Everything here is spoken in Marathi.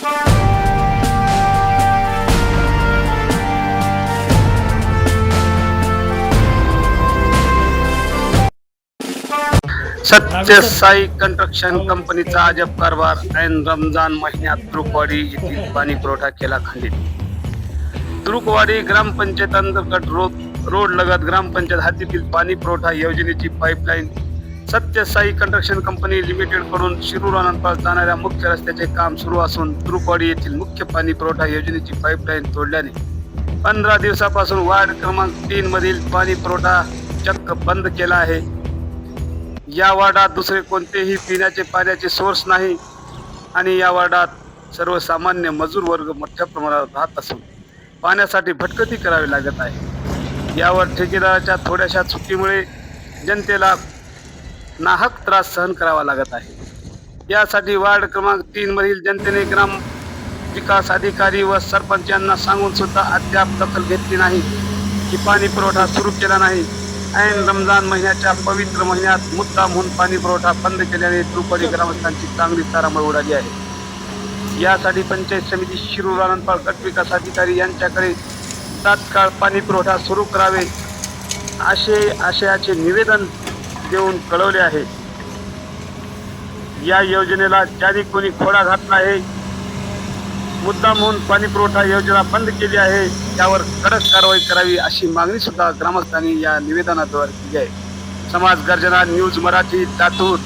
सत्य साई कंस्ट्रक्शन कंपनीचा अजब कारभार. ऐन रमजान महिन्यात तुरुकवाडी येथील पाणी पुरवठा केला खंडित. तुरुकवाडी ग्रामपंचायत अंतर्गत रोड लगत ग्रामपंचायत हद्दीतील पाणी पुरवठा योजनेची पाईपलाईन सत्य साई कंस्ट्रक्शन कंपनी लिमिटेड कडून शिरूर अनंतपाळ जाणाऱ्या मुख्य रस्त्याचे काम सुरू असून तुरुकवाडी येथील मुख्य पाणी पुरवठा योजनेची पाईपलाईन तोडल्याने 15 दिवसापासून वार्ड क्रमांक 3 मधील पाणी पुरवठा चक्क बंद केला आहे. या वार्डात दुसरे कोणतेही पिण्याचे पाण्याचे सोर्स नाही आणि या वार्डात सर्वसामान्य मजूर वर्ग मोठ्या प्रमाणात राहत असून पाण्यासाठी भटकंती करावी लागत आहे. यावर ठेकेदाराच्या थोड्याशा चुकीमुळे जनतेला नाहक त्रास सहन करावा लागत आहे. यासाठी वार्ड क्रमांक 3 मधील जनतेने ग्राम विकास अधिकारी व सरपंच यांना सांगून सुद्धा अद्याप दखल घेतली नाही की पाणी पुरवठा सुरू केला नाही. ऐन रमजान महिन्याच्या पवित्र महिन्यात मुद्दाम होऊन पाणी पुरवठा बंद केल्याने तुरुकवाडी ग्रामस्थांची चांगली तारांबळ उडाली आहे. यासाठी पंचायत समिती शिरूर अनंतपाळ गट विकास अधिकारी यांच्याकडे तात्काळ पाणी पुरवठा सुरू करावे असे आशयाचे निवेदन देऊन कळवले आहे. या योजनेला ज्यांनी कोणी खोडा घातला आहे, मुद्दाम होऊन पाणी पुरवठा योजना बंद केली आहे, त्यावर कडक कारवाई करावी अशी मागणी सुद्धा ग्रामस्थांनी या निवेदनाद्वारे केली आहे. समाज गर्जना न्यूज मराठी, लातूर.